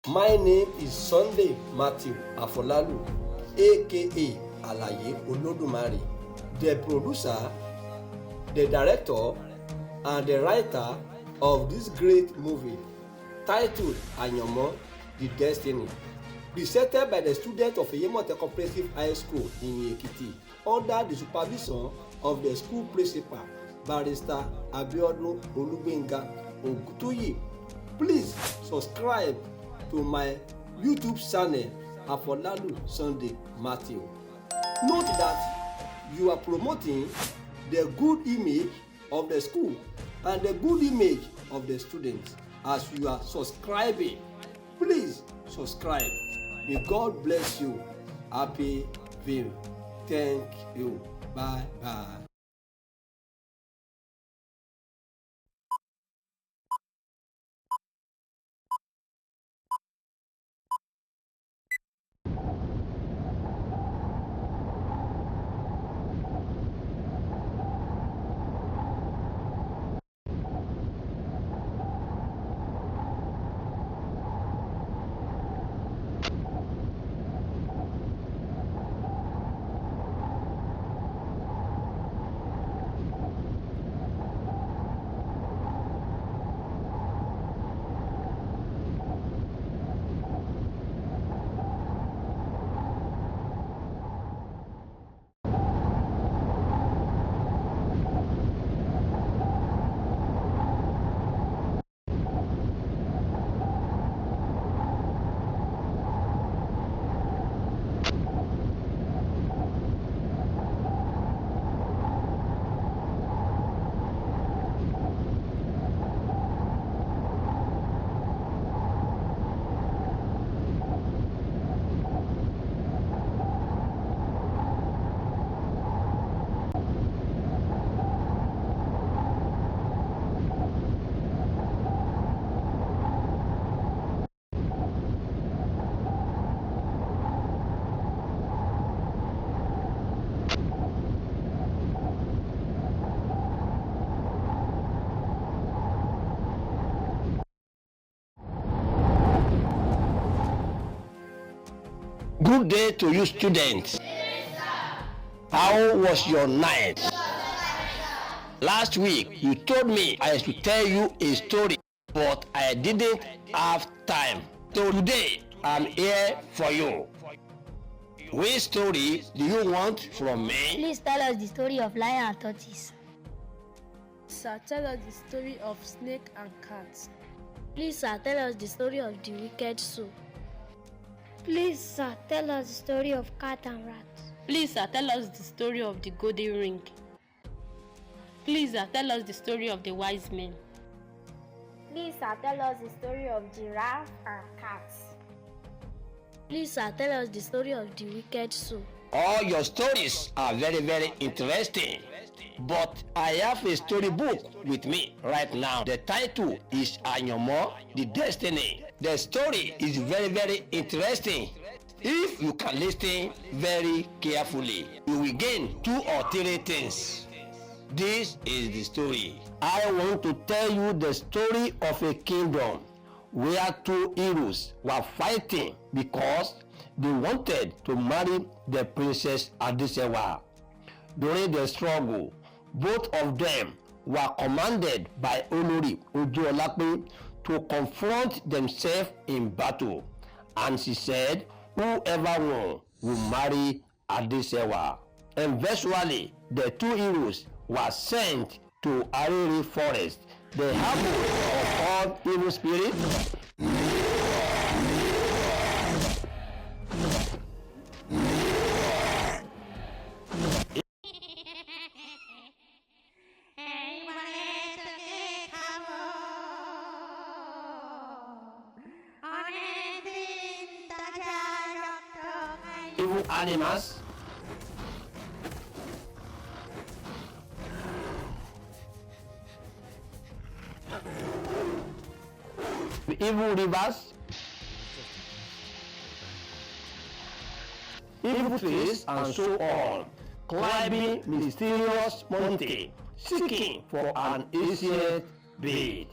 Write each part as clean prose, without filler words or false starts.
My name is Sunday Matthew Afolalu, aka Alaye Olodumare, the producer, the director, and the writer of this great movie titled AYANMO, The Destiny, presented by the students of Eyemote Comprehensive High School in Iyin Ekiti under the supervision of the school principal, Barrister Abiodun Olugbenga Ogutoye. Please subscribe to my YouTube channel Afolalu Sunday Matthew. Note that you are promoting the good image of the school and the good image of the students as you are subscribing. Please subscribe. May God bless you. Happy viewing. Thank you. Bye bye. Good day to you, students. How was your night? Last week, you told me I should tell you a story, but I didn't have time. So today, I'm here for you. Which story do you want from me? Please tell us the story of lion and tortoise. Sir, tell us the story of snake and cat. Please, sir, tell us the story of the wicked soul. Please, sir, tell us the story of cat and rat. Please, sir, tell us the story of the golden ring. Please, sir, tell us the story of the wise men. Please, sir, tell us the story of giraffe and cat. Please, sir, tell us the story of the wicked soul. All your stories are very, very interesting. But I have a storybook with me right now. The title is AYANMO, The Destiny. The story is very, very interesting. If you can listen very carefully, you will gain 2 or 3 things. This is the story. I want to tell you the story of a kingdom where 2 heroes were fighting because they wanted to marry the princess Adesewa. During the struggle, both of them were commanded by Olori Ojuolape to confront themselves in battle, and she said whoever won will marry Adesewa. Eventually, the 2 heroes were sent to Ariri Forest, the harbor of all evil spirits. Evil animals, evil rivers, evil trees, and so on, climbing mysterious mountain, seeking for an ancient bed.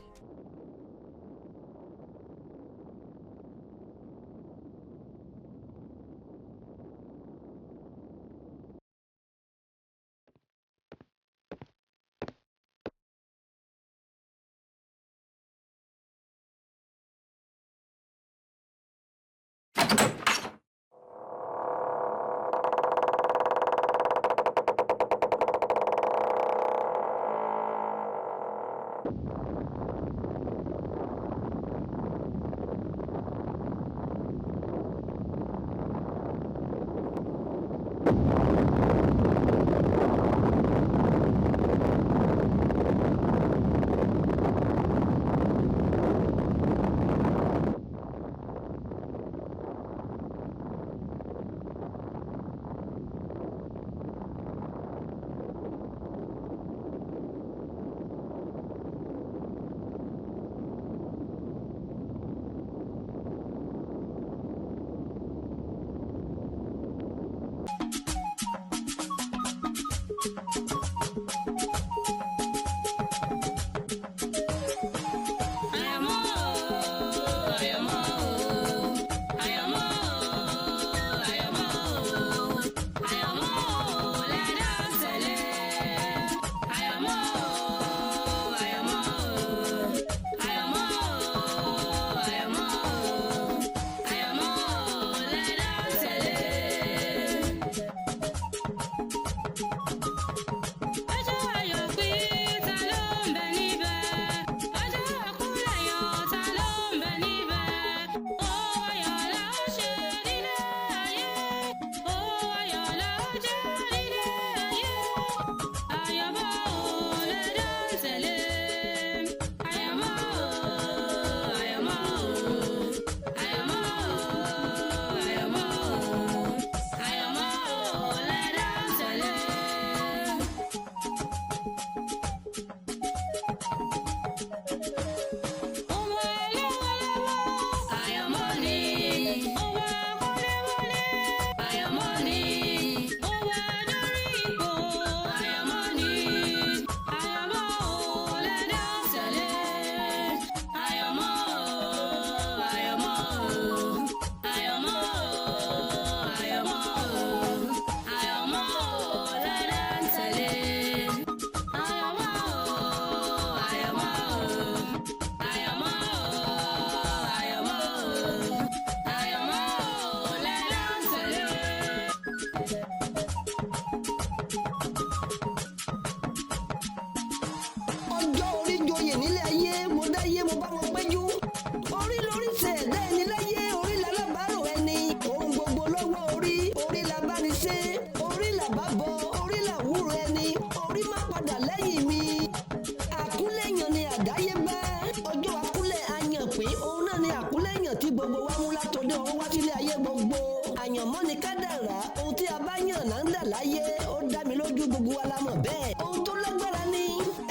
àyànmọ́ ni kádàrá ohun tí a bá yàn là ń dà láyé ó dá mi lójú gbogbo wa la mọ̀ bẹ́ẹ̀. ohun tó lágbára ni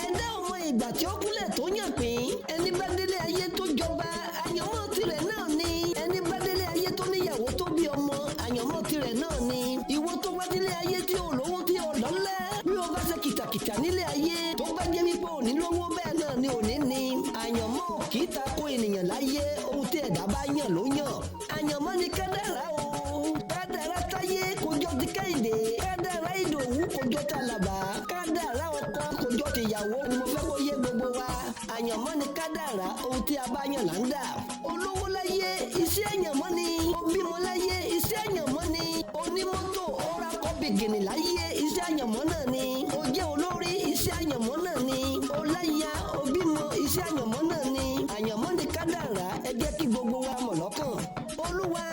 ẹ̀dá ọmọ ìgbà tí ó kúnlẹ̀ tó yàn pín ẹni bá délé ayé tó jọba àyànmọ́ tirẹ̀ náà ni ẹni bá délé ayé tó níyàwó tó bí ọmọ àyànmọ́ tirẹ̀ náà ni ìwọ tó wá délé ayé tí ò lówó tí ò lọ́lá bí o bá ṣe kìtàkìtà nílé ayé tó bá jẹ́ wípé òní lówó bẹ́ẹ̀ náà ni òní ni àyànmọ́ kì í ta ko ènìyàn láyé ohun tí ẹ̀dá bá yàn ló yàn àyànmọ́ ni kádàrá o kádàrá táyé kòjọ ti kẹ́hìndé kádàrá ìdòwú kòjọ tàlàbà kádàrá ọkọ kòjọ tìyàwó ni mo fẹ́ kó yé gbogbo wa àyànmọ́ ni kádàrá ohun tí a bá yàn là ń dà olówó láyé iṣẹ́ àyànmọ́ ni obìmọ láyé iṣẹ́ àyànmọ́ ni onímọ́tò ọ̀rá kọ́bìgìnì láyé iṣẹ́ àyànmọ́ náà ni ó jẹ́ olórí iṣẹ́ àyànmọ́ náà ni ọláyà obìmọ iṣẹ́ àyànmọ́ náà ni àyànmọ́ ni kádàrá ẹ jẹ́ kí gbogbo wa mọ̀ lọ́kàn olúwa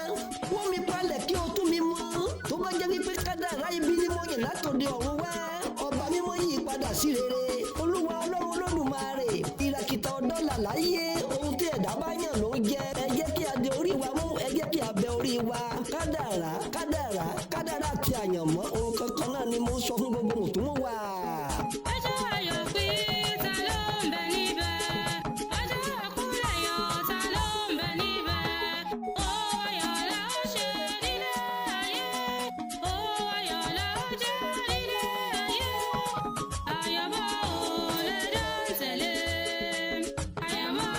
wọ́n mi palẹ̀ kí o tún mi mọ́ tó bá jẹ́ wípé kádàrá ibi ni mo yàn látòde ọ̀run wá ọba mímọ́ yí padà sí rere olúwa ọlọ́run olódùmarè ìràkìtà ọ̀dọ́là láyé ohun tí ẹ̀dá bá yàn ló jẹ́ ẹ jẹ́ kí a dé orí wa mú ẹ jẹ́ kí a bẹ orí wa kádàrá kádàrá kádàrá àti àyànmọ́ ohun kankan náà ni mo sọ fún gbogbo mùtúmọ̀ wa. ọjọ́ ayọ̀ pé ta ló ń bẹ níbẹ̀ ọjọ́ àkúrẹ̀ yọ ta ló ń bẹ níbẹ̀ ó ayọ̀ la ó ṣe nílé ayé ó ayọ̀ la ó jẹ́ nílé ayé àyànmọ́ ò lè dá tẹ̀lé àyànmọ́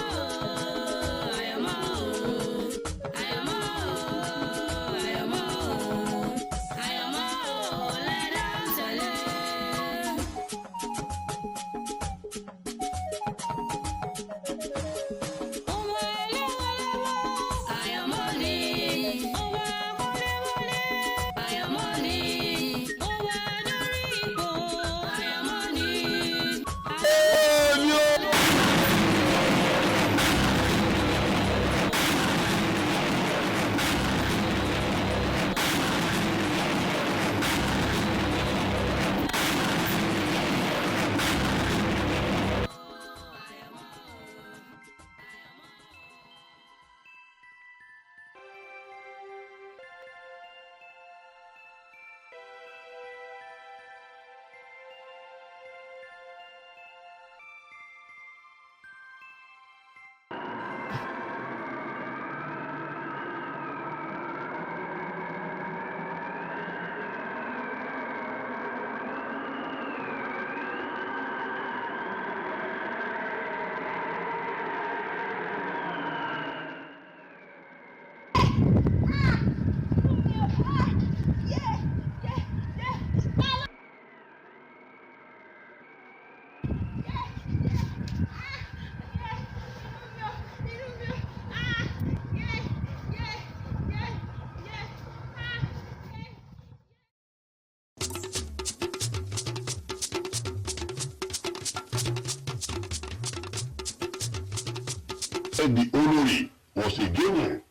The Olori was given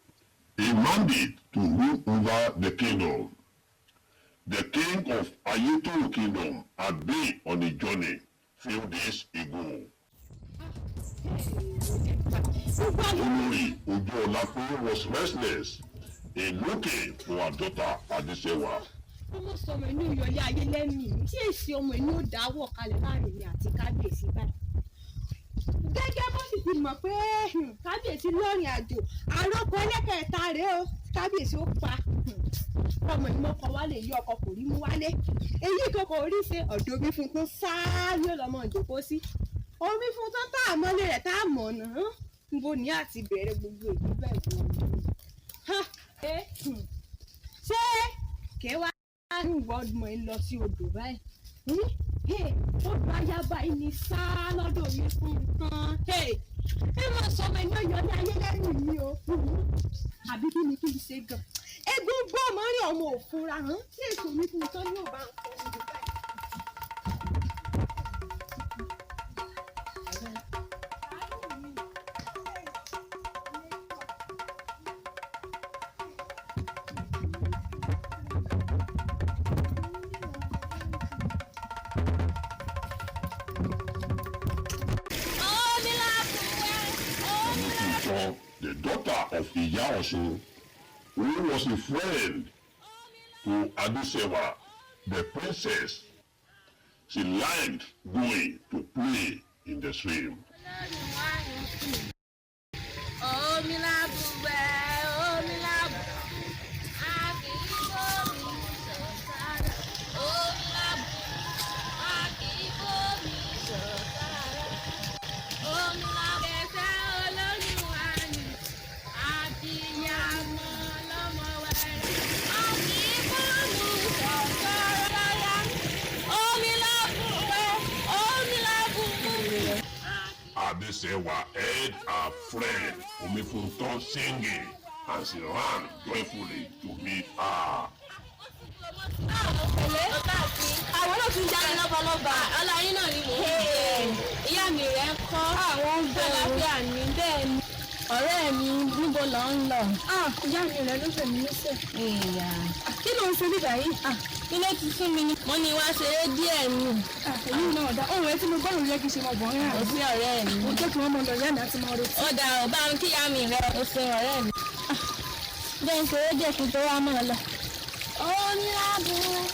a mandate to rule over the kingdom. The king of Ayeto kingdom had been on a journey few days ago. Olori Ojuolape was restless in looking for her daughter Adesewa. ọmọ sọmọ inú ìyọlé ayé lẹ́nu tí èsì ọmọ inú ò dáwọ́ kalẹ̀ láàrin mi àti kábíyèsí báyìí. gẹ́gẹ́ bó sì ti mọ̀ pé kábíyèsí lọ́rìn àjò àròkọ ẹlẹ́kẹ̀ẹ́ta rèé o kábíyèsí ó pa ọmọ ìmọ̀kọ wálé yí ọkọ kò rí mú wálé èyí tó kò rí ṣe ọ̀dọ̀ omi funfun sáá yóò lọ́mọ ìjòkó sí omi funfun tá a mọ́lé rẹ̀ tá a mọ̀ náà níbo ní àti bẹ̀rẹ̀ gbogbo èyí bẹ́ẹ̀ bọ̀ ṣé kẹwàá ìwọ́dùmọ̀ ń lọ sí odò báyìí odò ayaba yìí ní sáá lọ́dọ̀ mi fún nǹkan ẹ máa sọ ọmọ iná yọ ní ayé lẹ́nu mi o àbí kí ni kí n ṣe gan egun gbọ́ ọmọ rí ọmọ òfurá hàn tí èso mi fún tán ní òbá nǹkan odò báyìí. The daughter of Iyin, who was a friend to Adesewa, the princess, she liked going to play in the stream. Adesewa heard her friend Omifuntan singing and she ran joyfully to meet her. àwọn náà tún jáde lọ́balọ́ba Alaye náà ni mò ń gbé ìyá mi rẹ̀ ń kọ́ àwọn ń bẹ lábẹ́ àní bẹ́ẹ̀ ni ọ̀rẹ́ mi níbo lọ ń lọ. ìyá mi rẹ̀ ló fẹ́ mi lẹ́sẹ̀. kí ló ń ṣe nígbà yìí. ilé ti fún mi ni mo ní wá ṣeré díẹ̀ ni. èyí náà ọ̀dà ohun ẹ tí mo gbọ́dọ̀ yẹ kí n ṣe mọ̀ bọ̀ ń rà. ó sí ọ̀rẹ́ mi. mo jẹ́ kí wọ́n mọ lọ yá mi àti mọ retí. ó dà ọ̀ bá ń kí ìyá mi rẹ̀ ó ṣe ọ̀rẹ́ mi. bẹ́ẹ̀ ń ṣeré díẹ̀ kí n tó wá mọ́ ọ lọ. onílábùn.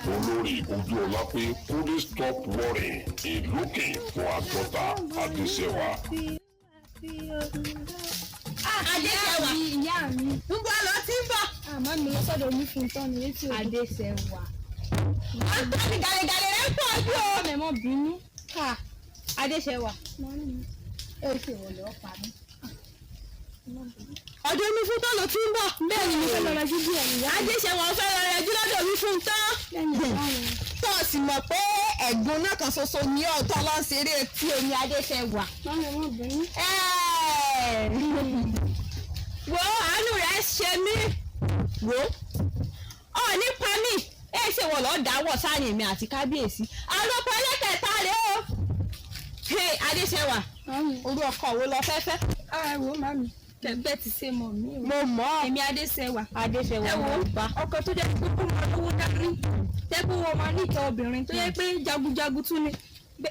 Olori Ojuolape couldn't stop worrying in looking for her daughter Adesewa. Adesewa. Ìyá mi. Ń bọ̀ lọ tí ń bọ̀. Àmọ́ mi lọ sọ́dọ̀ omi fún tán ní etí òde. Adesewa. Àtàkì gàlẹ́gàlẹ́ rẹ̀ pọ̀ jù o. Ọmọ ẹ̀mọ́ bínú. Adesewa. Èsì wọ̀ lọ́ọ́ pa mí. Ọ̀dọ̀ omi fún tán ló ti ń bọ̀. Bẹ́ẹ̀ ni mo fẹ́ lọ rẹjú díẹ̀ nìyá. Adesewa fẹ́ lọ rẹjú lọ́dọ̀ omi fún tán. Tó o sì mọ̀ pé ẹ̀gbọ́n náà kan ṣoṣo ní ọ̀tọ̀ lọ ṣeré tí omi Adesewa. Ọmọ ẹ̀mọ́ bínú. Wo àánú rẹ̀ ṣe mí. Wo ọ nípa mi ṣe wọ̀ lọ́ọ́ dáwọ́ sáyìn mi àti kábíyèsí àròpọ̀ ẹlẹ́kẹ̀ẹ́ta rẹ̀ o. Adesewa orú ọkọ wo lọ fẹ́fẹ́. Wo màmí bẹ́ẹ̀ ti ṣe mọ̀ mí o. Mo mọ̀ èmi Adesewa ẹ wo ọkọ tó jẹ́ pé kó máa lówó dání jẹ́ pé wọ́n máa ní ìtọ́ obìnrin tó yẹ pé jagunjagun tún ni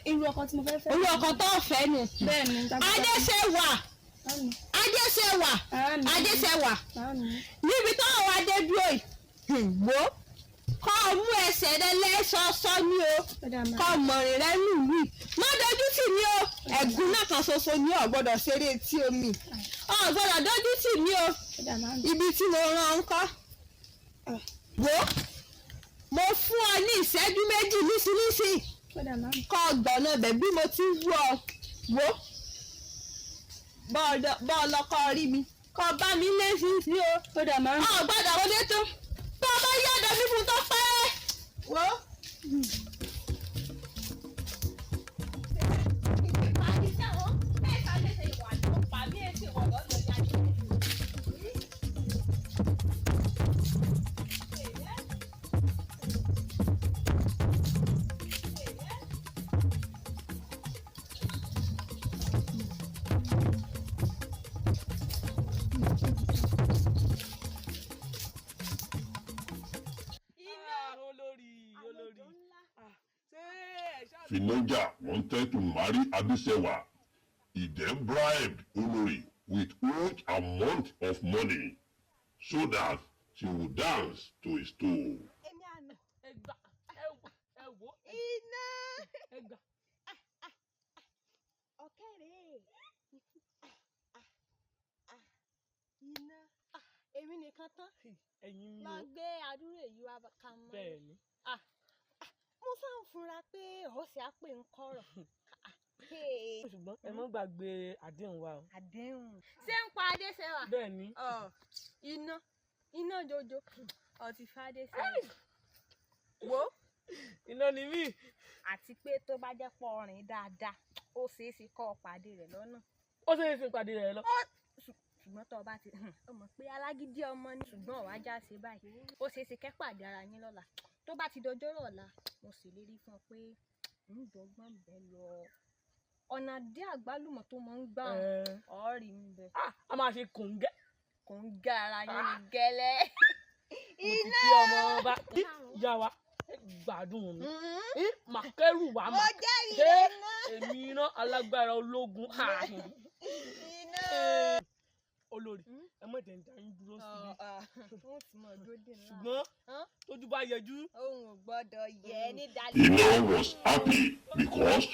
irú ọkọ tí mo fẹ́ fẹ́. Irú ọkọ tó fẹ́ ni. Bẹ́ẹ̀ ni Adesewa níbi tó àwọn adé dúró yìí wo kọ́ mú ẹsẹ̀ rẹ lẹ́sọ̀ọ́sọ́ ní o kọ́ mọ̀rìn rẹ nùlù má dojú tì mí o ẹ̀gún náà kan ṣoṣo ní ò gbọ́dọ̀ ṣeré etí omi ò gbọ́dọ̀ dojú tì mí o ibi tí mo rán ń kọ́ wo mo fún ọ ní ìṣẹ́jú méjì nísìnyí kọ́ gbọ̀nà bẹ̀ bí mo ti wú ọ wo bọ́ọ̀lọ́kọ́ rí mi kọ́ bá mi lé sí o gbọ́dọ̀ wọlé tó tó bá yọ̀dọ̀ mi fún tó pẹ́ wo. Finaja wanted to marry Adesewa, he then bribed Olori with huge amount of money so that she would dance to his tune. Èmi nìkan tán. Ẹ̀yin mi o. Máa gbé àdúrà èyí wá ká mọ́. Bẹ́ẹ̀ni. Mo sáà ń fura pé ọ̀sẹ̀ á pè ń kọ̀rọ̀. Ṣùgbọ́n ẹ má gbàgbé àdéhùn wa o. Àdéhùn. Ṣé ń pa Adéṣẹ́wà? Bẹ́ẹ̀ni. Iná jojo ọtí fàdéṣẹ́wà. Wo. Iná ni mí. Àti pé tó bá jẹ́ pọ̀ rìn dáadáa, ó ṣeé ṣe kó pàdé rẹ̀ lọ́nà. Ó ṣeé ṣe pàdé rẹ̀ lọ. Ṣùgbọ́n tó bá ti ọmọ pé alágídí ọmọ ni ṣùgbọ́n ọ̀wá já ṣe báyìí ó ṣeé ṣe kẹ́ pàdé ara yín lọ́la tó bá ti dọjọ́rọ̀ ọ̀la mo ṣèlérí fún ọ pé ń dọ́gbọ́n bẹ́ẹ̀ lọ ọ̀nà dé àgbálùmọ̀ tó máa ń gbà ọ̀rì ń bẹ. A máa ṣe kòńgẹ́ ara yín ni gẹ́lẹ́. Mo ti fi ọmọ bá yá wa gbádùn mi màkẹ́rù wa mà ṣé èmi iná alágbára ológun Olórí ẹ mọ̀ tẹ̀ ń dá yín dúró síbi. Ṣùgbọ́n tójú bá yẹjú. Òun ò gbọ́dọ̀ yẹ ní dalẹ̀. Ina was happy because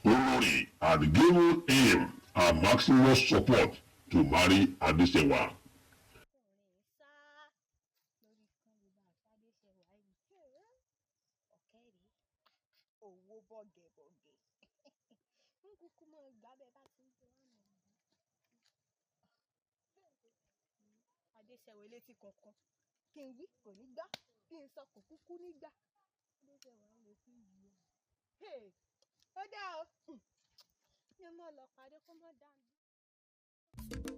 Olori had given him her maximum support to marry Adesewa. Adéṣẹ́wà létí kankan kí n wí kò ní gbá kí n sọ kò kúkú ní gbá Adéṣẹ́wà ń lè fi yìí ó dá o ní ọmọ lọ pàdé kó mọ dáńdú.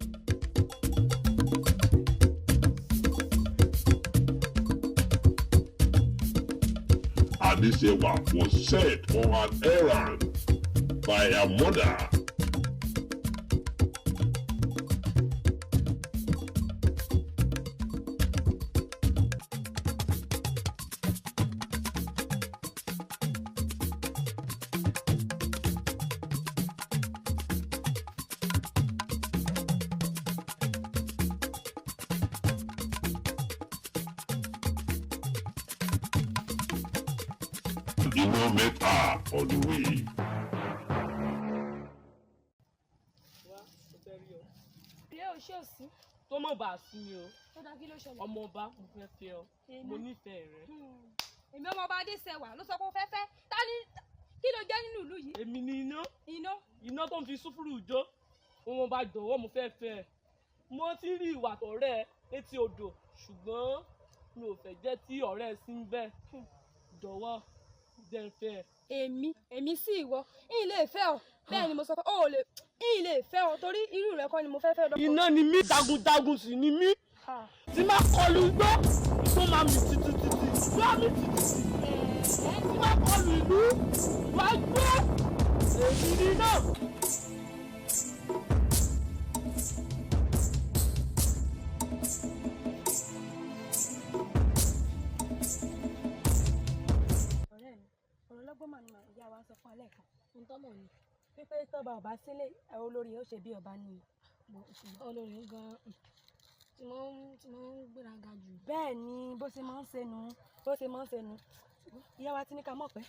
Adesewa was sent on an errand by her mother. Ina met her on the way. Tó mọ̀ bá sí mi o. Ọmọọba mo fẹ́ fẹ́ ọ. Mo nífẹ̀ẹ́ rẹ. Èmi ọmọọba Adéṣẹ́wà ló sọ pé ó fẹ́ fẹ́. Ta ni kí ló jẹ́ nínú ìlú yìí? Èmi ni iná. Iná. Iná tó ń fi súfúrú jó. Ọmọọba jọ̀wọ́ mo fẹ́ fẹ́ ẹ. Mo ti rí ìwà tọ̀rẹ́ létí odò ṣùgbọ́n mi ò fẹ́ jẹ́ tí ọ̀rẹ́ sí ń bẹ. Jọ̀wọ́ jẹ́ ń fẹ́ ẹ. Èmi sí ìwọ ìyìn lè fẹ́ ọ bẹ́ẹ̀ ni mo sọ pé ó lè ìyìn lè fẹ́ ọ torí irú rẹ kọ́ ni mo fẹ́ lọ́kọ. Iná ni mí jagunjagun sì ni mí tí máa kọlu igbó tó máa mì títí gbá mi títí tí máa kọlu ìlú wá gbé èmi ni náà. Ọlọ́gbọ́n màá ní ìyá wa sọ fún alẹ́ kan ń tọ́mọ̀ ni pípé tọ́ba ọba sílé olórí ó ṣe bí ọba ni olórí gan tí wọ́n ń gbéraga jù. Bẹ́ẹ̀ ni bó ṣe máa ń ṣẹnu ìyá wa ti ní ká mọ̀ pé.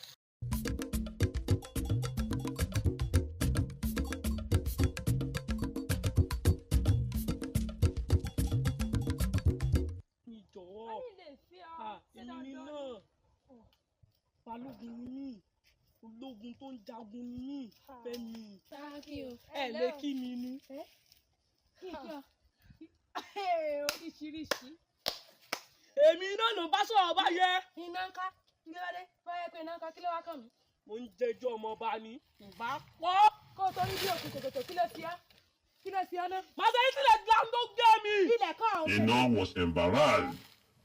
Ìjọ̀wọ́ èmi náà balógun ni mí ológun tó ń jagun ni mí Fẹ́mi ẹ lè kí mi ni. Oríṣiríṣi. Èmi náà ló bá sọ̀rọ̀ bá yẹ. Iná ń ká kí ló dé báyẹ̀ pé iná ń ká kí ló wá kàn mí. Mo ń jẹjọ́ ọmọọba ni ìbá pọ́. Kó o torí bí òkú kòkòtò kí ló ti á ná. Màá sọ yín sílẹ̀ gbàm tó gbé mi. Ilẹ̀ kọ́ àwọn. Ina was embarrassed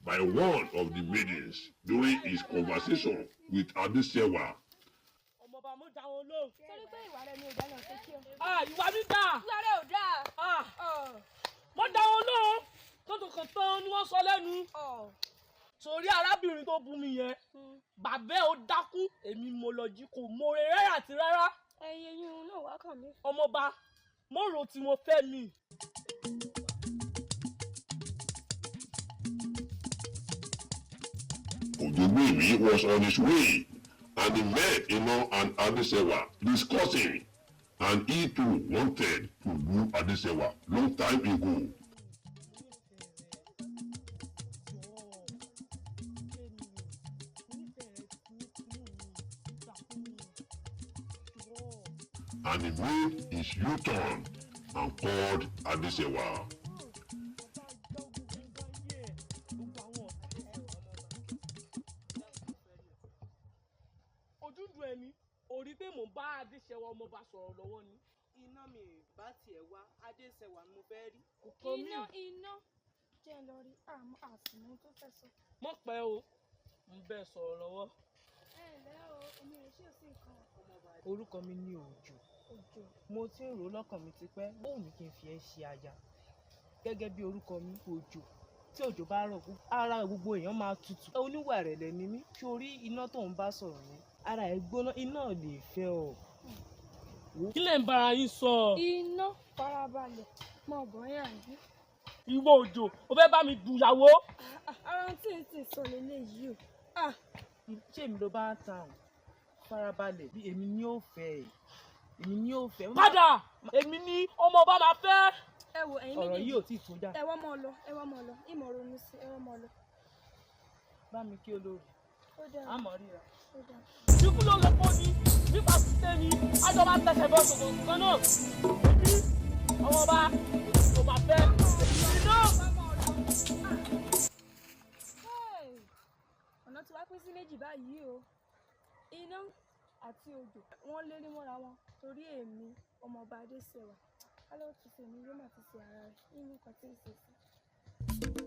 by one of the maidens during his conversation with Adesewa. Ọmọọba mo dá wọn lóhùn. Torí pé ìwà rẹ ni ò dáná ṣe kí o. Ìwà mi dà. Ìwà rẹ ò dáa. Mo dá wọn lóhùn. Tọ́tù kan tán ni wọ́n sọ lẹ́nu. sórí arábìnrin tó bú mi yẹn bàbá ẹ̀ ó dákú èmi mo lọ jí kò mọ̀re rárá àti rárá. ẹyin yín náà wá kàn mí. ọmọọba mo rò tí mo fẹ́ mi. Ojogbemi was on his way and he met Ino and Adesewa discussing, and he too wanted to do Adesewa long time ago. And he made his U-turn and called Adesewa. ojúdùn ẹni orí pé mò ń bá Adéṣẹwà ọmọọba sọ̀rọ̀ lọ́wọ́ ni. iná mi bá tiẹ̀ wá Adéṣẹwà ni mo fẹ́ rí. iná jẹ́ lọ rí àmọ́ àsìmọ́ tó fẹ́ sọ. mọ̀ pẹ́ o ń bẹ sọ̀rọ̀ lọ́wọ́. ẹ ǹlẹ́ o èmi ò ṣe sí nǹkan. orúkọ mi ni Òjò. mo ti ń rò ó lọ́kàn mi tipẹ́ bóun ní kí n fi ẹ́ ṣe aya gẹ́gẹ́ bí orúkọ mi Òjò tí òjò bá rọ̀ ara gbogbo èèyàn máa tutù. oníwà ìrẹ̀lẹ̀ ni mí kí orí iná tó ń bá sọ̀rọ̀ yẹn ara ẹ̀ gbóná iná ò lè fẹ́ ọ. kí lẹ̀ ń bára yín sọ. iná farabalẹ̀ mọ̀ bọ́yà yìí. ìwọ Òjò o fẹ́ bá mi dùyàwó. ara tí n sì sọ lélẹ́yìí o. ṣé èmi ló bá ń ta àwọn farabalẹ̀ bí èmi ni ó fẹ́ èmi ni ó fẹ́. padà èmi ni ọmọọba máa fẹ́. ẹ wo ẹ̀yin ọ̀rọ̀ yìí ò tí ì tó já. ẹ wá mọ́ ọ lọ ìmọ̀ ronú sí ẹ wá mọ́ ọ lọ. bá mi kí olórí àmọ́ ríra. ikú ló lọ fún ni nípa sísẹ ni àjọ máa tẹsẹ̀ bọ́ sọ̀tọ̀ kan náà èmi ọmọọba ló máa fẹ́ iná. ọ̀nà tí wàá pín sí méjì báyìí o iná àti Òjò wọ́n lérí mọ́ra wọn torí èmi ọmọọba Adéṣẹwà kálọ̀ ti ṣe èmi yóò má ti ṣe ara rẹ̀ nínú nǹkan tí ì ṣe sí.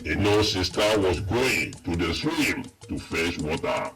Ino's sister was going to the stream to fetch water.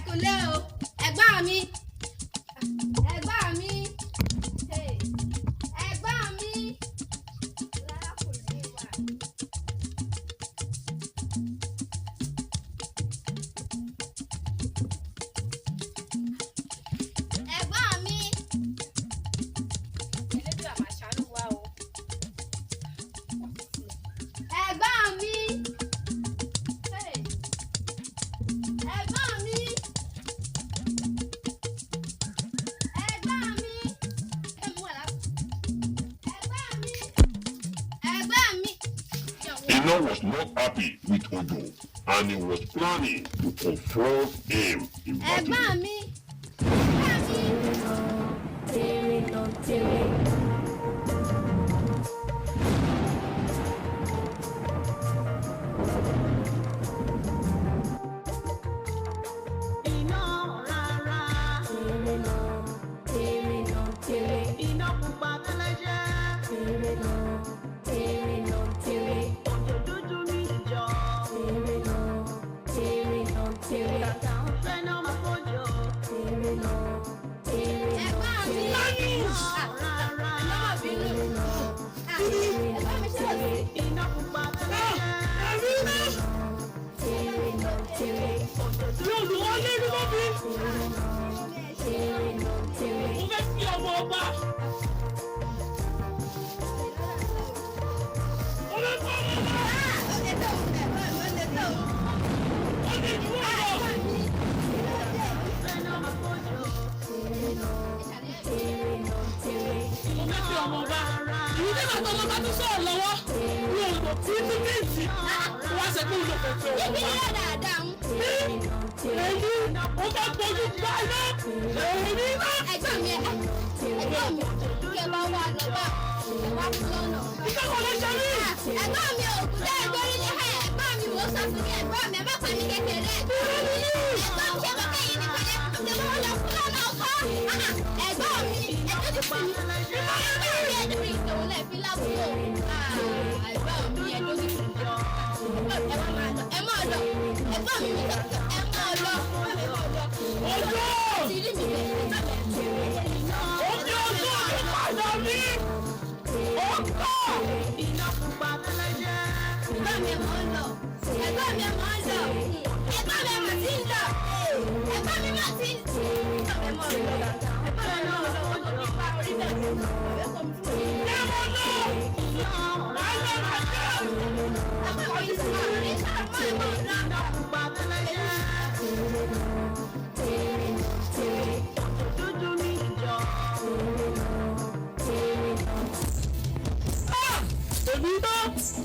kúlẹ̀ o ẹ̀gbọ́n mi ẹ̀gbọ́n mi ẹ̀gbọ́n mi. ẹ̀gbọ́n mi. elédùn àmàṣánú wa o. ẹ̀gbọ́n mi. ẹ̀gbọ́n mi. ẹ̀gbọ́n mi. ẹ̀gbọ́n mi. Enoch was not happy with Ojo, and he was planning to confront him in battle. ẹ̀gbọ́n mi.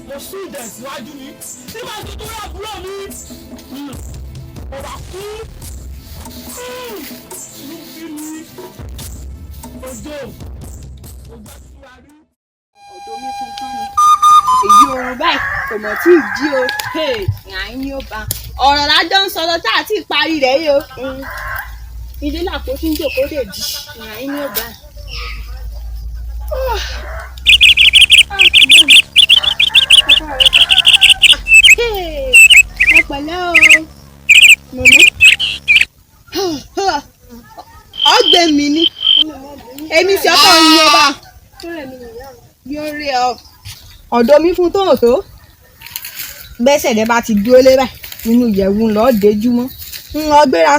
mo sún ìdẹ̀síwájú mi tí màá tó torí àbúrò mi ọ̀rọ̀ kú inú bí mi òjò ọ̀dọ̀ mi tuntun ni èyí oorun báyìí kò mọ̀ tí ì jí o ìhàn ní ó bá ọ̀rọ̀ lájọ́ ń sọ lọ tá àti ìparí rẹ̀ yìí o ilé làpò tí ń jòkó dè jí ìhàn ní ó bá. ẹ pẹ̀lẹ́ o mọ̀mọ́ ọ̀gbẹ́ mi ni èmi sì ọkọ̀ ń yọ bá yóò rí ọ ọ̀dọ̀ mi fún tó tó bẹ́sẹ̀ dẹ́ bá ti dúró lé báyìí nínú ìyẹ̀wù lọ́ọ́ déjúmọ́ ń lọ gbéra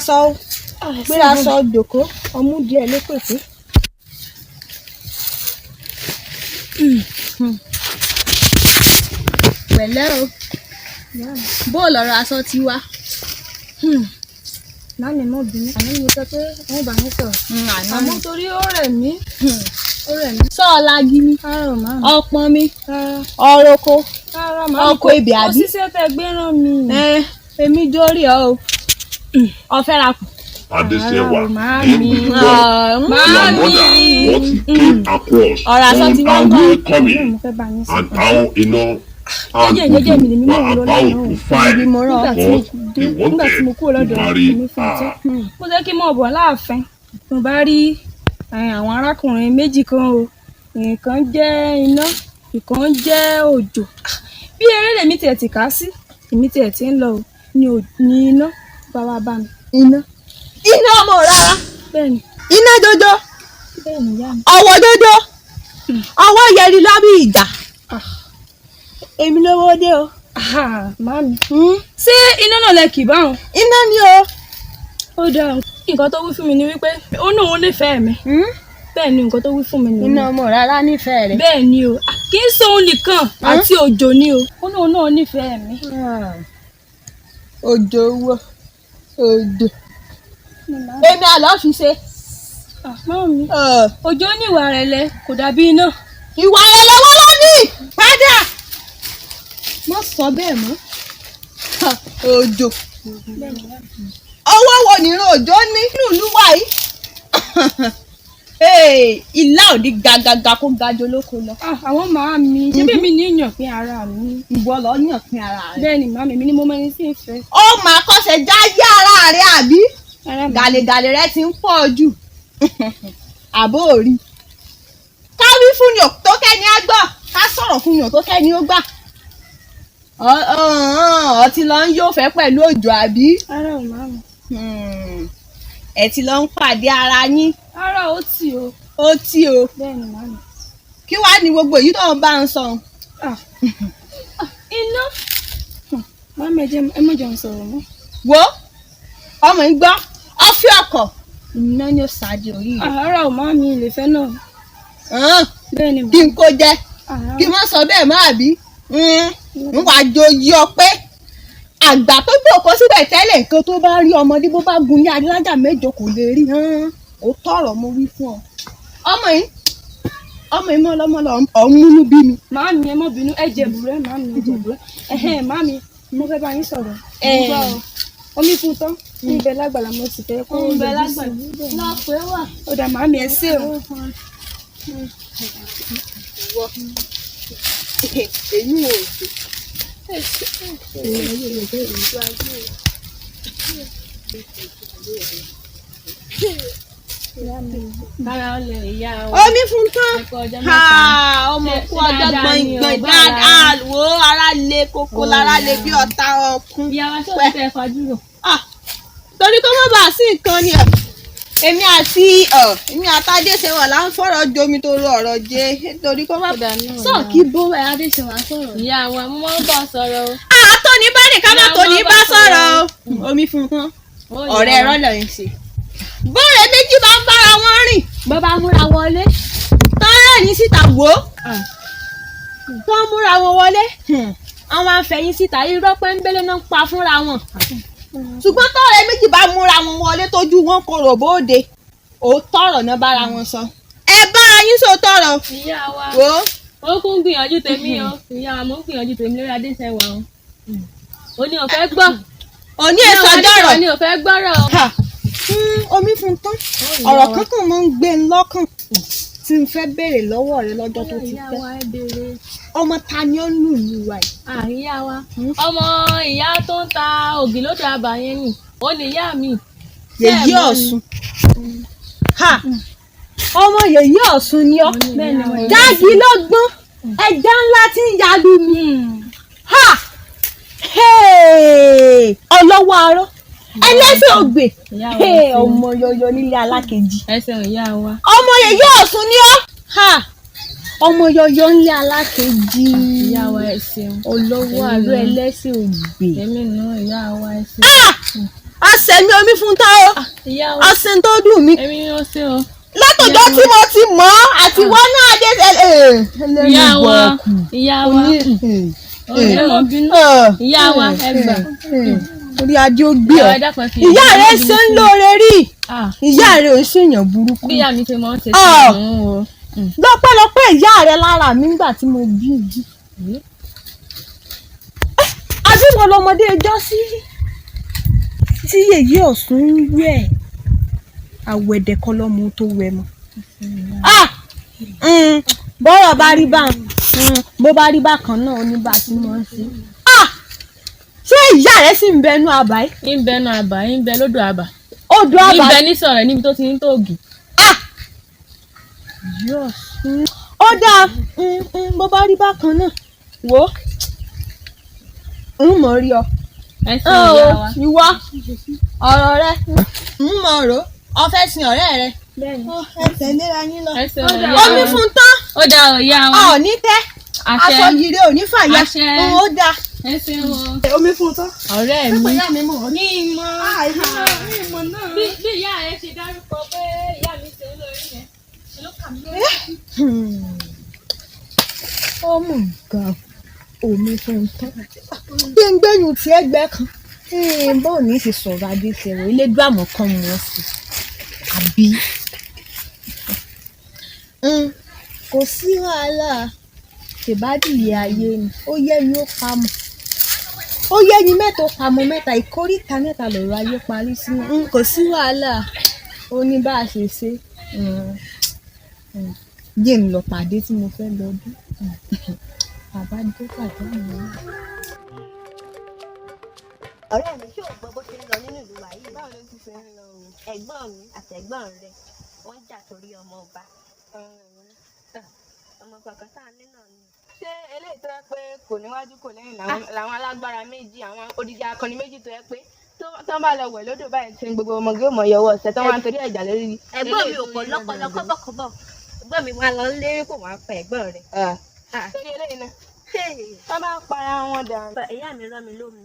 sọ jòkó ọmú díẹ̀ ló pèsè. pẹ̀lẹ́ o bó lọ́rọ̀ aṣọ ti wá. Mami mo bínú. Àná mi sọ pé wọ́n bá mi sọ̀rọ̀. Àmọ́ torí ó rẹ̀ mí. Sọ́ọ̀lá gini. Ọpọ́n mi. Ọrọ̀kọ. Ọkọ ebè àbí. Òṣìṣẹ́ tẹ gbé rán mi. Èmi jórí ọ o. Ọ̀fẹ́ ra kù. Adesewa came with your mother what he came across on our way coming and how and you were about to fight but he wanted to marry her. Mo jẹ́ kí n mọ̀ bọ̀ láàfin. Mo bá rí àwọn arákùnrin méjì kan o. Ìkan jẹ́ iná, ìkan jẹ́ òjò. Bí eré lèmi tiẹ̀ ti kà sí, èmi tiẹ̀ ti ń lọ o. Ní iná bá wa bá mi. Iná. iná ọmọ rárá bẹ́ẹ̀ni iná dodo bẹ́ẹ̀ni ìyá mi. ọwọ́ dodo ọwọ́ yẹri lábí ìjà èmi lówó dé o. Màámi ṣé iná náà lẹ kì báwọn. iná ni o. ó dáa nǹkan tó wí fún mi ni wípé ó ní òun nífẹ̀ẹ́ mi. bẹ́ẹ̀ ni nǹkan tó wí fún mi ni. iná ọmọ rárá nífẹ̀ẹ́ rẹ̀. bẹ́ẹ̀ ni o kì í ṣe òun nìkan àti òjò ni o ó ní òun náà nífẹ̀ẹ́ mi. òjò wo òjò èmi àlọ́ fi ṣe. Màámi òjò ní ìwà rẹ̀lẹ̀ kò dàbí iná. ìwà rẹ̀lẹ̀ wọ́n ló ní. padà má sọ bẹ́ẹ̀ mọ́. òjò owó wo nìran òjò ní nílùú wa yìí. ilá òdi gàgàgà kó gajò lóko lọ. àwọn màámi ṣébí mi ní yàn pín ara mi. ìwọ lọ yàn pín ara rẹ. bẹ́ẹ̀ ni màámi mi ni mo mẹ́ni sí ìfẹ́. ó máa kọ́sẹ̀ jáyé ara rẹ àbí gàlégàlé rẹ ti ń pọ̀ jù. àbó òrí ká wí fún yàn tó kẹ́ni á gbọ́ ká sọ̀rọ̀ fún yàn tó kẹ́ni ó gbà. ọtí lọ ń yóò fẹ́ pẹ̀lú òjò àbí. ara ò màámi. ẹ ti lọ ń pàdé ara yín. ara ó tì o. ó tì o. bẹ́ẹ̀ ni màámi. kí wàá ní gbogbo èyí tó ń bá ń sọ. iná. màámi ẹ má jẹun sọ̀rọ̀ mọ́. wo ọmọ yìí gbọ́ ọ́fí ọkọ̀ iná ni ó ṣáájú orí rẹ̀. ara ò màámi ilé fẹ́ náà. bẹ́ẹ̀ ni màámi. kí n kó jẹ kí n má sọ bẹ́ẹ̀ má bí n wà joyè ọpẹ́ àgbà tó jókòó síbẹ̀ tẹ́lẹ̀ nǹkan tó bá rí ọmọdé bó bá gun ní adílájà mẹ́jọ kò lè rí ó tọrọ mo wí fún ọ. ọmọ yìí mọ́ lọ́mọ́lọ́ ọ̀húnú bí mi. màámi ẹ má bínú ẹ jẹ bùrẹ́ màámi ẹ jẹ bùrẹ́ màámi mo fẹ́ bá yín sọ̀rọ̀. omi fún tán ní ibẹ̀ lágbàlá mo sì fẹ́ kó ibẹ̀ lágbàlá lọ́pẹ́ wà. ó dà màámi ẹ ṣé o. èyí ò dé. omi fún tán ọmọ kú ọjọ́ gbọ̀ngbọ̀n dáadáa wo ara le koko lára le bí ọ̀tá ọkùn. ìyàwó tó ń tẹ fàdúrò. torí kó má bàa sí nǹkan ni èmi àtàdéṣewà là ń fọ̀rọ̀ jomi tó ro ọ̀rọ̀ jẹ torí kó má sọ̀kì bó ẹ̀ adéṣewà sọ̀rọ̀. ìyá wa mo máa ń bá sọ̀rọ̀ o. tó ní bá nìkan náà tó ní bá sọ̀rọ̀ o. omi fún tán ọ̀rẹ́ ẹ̀rọ lọ ń ṣe. bóòrè méjì bá ń bára wọn rìn bó bá múra wọlé. tán rẹ́rìn síta wò ó tó ń múra wọn wọlé àwọn afẹ́yìn síta irọ́ pẹ́ńbélé náà ń pa fúnra wọn. ṣùgbọ́n tọ́ọ̀rẹ́ méjì bá múra wọn wọlé tójú wọn korò bóde òótọ́ ọ̀rọ̀ náà bára wọn sọ. ẹ bára yín sọ tọrọ. ìyá wa wò ó kún gbìyànjú tèmi o ìyá wa mo ń gbìyànjú tèmi lórí adéṣẹwà o. òní ò fẹ́ gbọ́. òní èso dọ̀rọ̀. òní ò fẹ́ gbọ́rọ̀ o. omi fún tán ọ̀rọ̀ kankan máa ń gbé ń lọ́kàn tí n fẹ́ béèrè lọ́wọ́ rẹ lọ́jọ́ tó ti pẹ́. ọmọ ta ni ó ń lù lù wa yìí. ìyá wa ọmọ ìyá tó ń ta ògì lódò àbà yẹn ni ó ní ìyá mi. Yèyí Ọ̀ṣun ọmọ Yèyí Ọ̀ṣun ni ọ́ jáde lọ́gbọ́n ẹja ńlá tí ń yalu mi ọlọ́wọ́ arọ́ ẹlẹ́sẹ̀ ògbè ọmọ yọyọ nílé alákejì ẹsẹ̀ ìyá wa ọmọ Yèyí Ọ̀ṣun ni ọ́ ọmọ yọyọ nílé alákejì ìyá wa ẹsẹ̀ ọlọ́wọ́ arọ́ ẹlẹ́sẹ̀ ògbè èmi náà ìyá wa ẹsẹ̀. ọ̀sẹ̀ mi omi fún tá o ọ̀sẹ̀ tó dùn mí èmi ni ó ṣe o. látọjọ́ tí mo ti mọ̀ ọ́ àti wọn náà dé ìyá wa ìyá wa ìyá wa ẹgbà orí adé ó gbé ọ ìyá rẹ ṣe ń lóore rí ìyá rẹ ò ń ṣèyàn burúkú bí ìyá mi ṣe máa ń ṣe sí òun o lọ́pẹ́lọpẹ́ ìyá rẹ lára mi nígbà tí mo bí ìdí àbí wọn lọmọdé ẹjọ́ sí tí Yèyí Ọ̀ṣun ń wẹ̀ àwẹ̀dẹ̀ kan lọ́mọ tó wẹ̀ mọ́. bọ́rọ̀ bá rí bá bó bá rí bákan náà ó ní bá a ti mọ̀ ọ́n sí. ṣé ìyá rẹ̀ sì ń bẹnu àbá yìí. ń bẹnu àbá ń bẹ lódò àbá. odò àbá ń bẹ ní sọ̀rọ̀ níbi tó ti ń tóògì. ó dáa bó bá rí bákan náà wò ó ń mọ̀ rí ọ ẹ ṣe ìyá wa. ìwọ ọ̀rọ̀ rẹ ń mọ̀ rò ọ fẹ́ sin ọ̀rẹ́ rẹ. ẹ tẹ̀léra yín lọ. ẹ ṣe ìyá wa. omi fún tán. ó dà ìyá wa. ọ̀ ní tẹ́ aṣọ yìí ò ní fàyà. ó dà. ẹ ṣe wọn. omi fún tán. ọ̀rẹ́ mi. ìyá mi mọ̀ ní ìmọ̀. ìmọ̀ náà. bí ìyá rẹ ṣe dárúkọ pé ìyá mi ṣe olórí yẹn ló kà mí lórí. ó mú nǹkan omi fún tán. bí n gbẹ̀yìn tí ẹgbẹ́ kan bọ́ọ̀ ní ti sọ̀rọ̀ adéṣẹ́wọ̀ ilédùn àmọ́ kan mọ̀ sí àbí. kò sí wàhálà ṣèbádìí ayé ni ó yẹ ni ó pamọ́ ó yẹ ni mẹ́ta ó pamọ́ mẹ́ta ìkóríta mẹ́ta lọ̀rọ̀ ayé parí sí kò sí wàhálà ó ní bá a ṣe ṣe jẹ́ ń lọ pàdé tí mo fẹ́ lọ bí bàbá dé pàdé mi. ọ̀rẹ́ mi ṣé o gbọ́ bó ṣe ń lọ nínú ìlú wa yìí. báwo ló ti ṣe ń lọ o. ẹ̀gbọ́n mi àtẹ̀gbọ́n rẹ̀ wọ́n jà torí ọmọ ọba. ọmọ kankan tá a ní náà ni. ṣé eléyìí tó yẹ pé kò níwájú kò lẹ́yìn làwọn alágbára méjì àwọn odidi akọni méjì tó yẹ pé tó bá lọ wẹ̀ lódò báyìí tí gbogbo ọmọge ò mọ̀ yọwọ́ ọ̀sẹ̀ tó wá ń torí ẹ̀jà lórí. ẹ̀gbọ́n mi ò pọ̀ lọ́pọ̀lọ́ kọ́bọ̀kọ́bọ̀ ẹ̀gbọ́n mi wá lọ lérí kò wá pa ẹ̀gbọ́n rẹ̀. torí eléyìí náà tó bá para wọn dà. ìyá mi rán mi lómi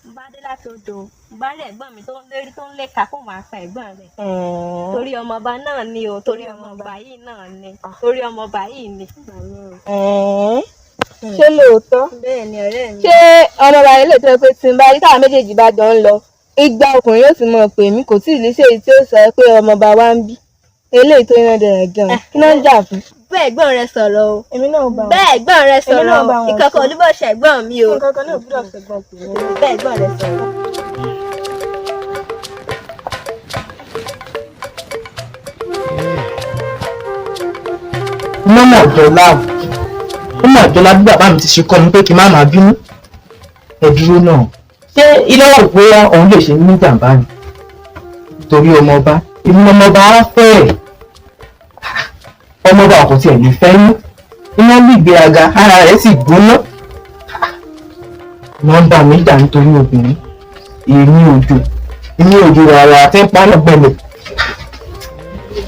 n bá dé láti odò n bá rí ẹ̀gbọ́n mi tó ń lérí tó ń léka kó wá pa ẹ̀gbọ́n rẹ̀. torí ọmọọba náà ni o torí ọmọọba yìí náà ni torí ọmọọba yìí ni. ṣé lóòótọ́? bẹ́ẹ̀ ni ọ̀rẹ́ mi. ṣé ọmọọba yìí lè tó pé tí n bá rí táwọn méjèèjì bá jọ ń lọ igba ọkùnrin yóò sì mọ̀ pé mi kò tí ì lè ṣe èyí tí ó sọ pé ọmọọba wa ń bí eléyìí tó yan dẹ̀rẹ̀ gan-an kí ló ń jà fún. bẹ́ẹ̀ ẹ̀gbọ́n rẹ sọ̀rọ̀ o. èmi náà bá wọn. bẹ́ẹ̀ ẹ̀gbọ́n rẹ sọ̀rọ̀ o. ìkọ̀kọ̀ olúbọ̀ ṣẹ̀gbọ́n mi o. ìkọ̀kọ̀ náà gbúdọ̀ ṣẹ̀gbọ́n tèmi. bẹ́ẹ̀ ẹ̀gbọ́n rẹ sọ̀rọ̀. mọ́mọ́ ọ̀dọ́lá bí bàbá mi ti ṣe kọ́ mi pé kí n má máa bínú ẹ dúró náà ṣé ilé wà pé òun lè ṣe ní jàǹbá ni torí ọmọọba ìlú ọmọọba á fẹ́ ọmọọba ọkọ̀ tí ẹ̀ lè fẹ́ ní iná gbígbé aga ara rẹ̀ sì gbóná wọ́n bá mi jà nítorí obìnrin èmi òjò rárá àti ń paná gbẹlẹ̀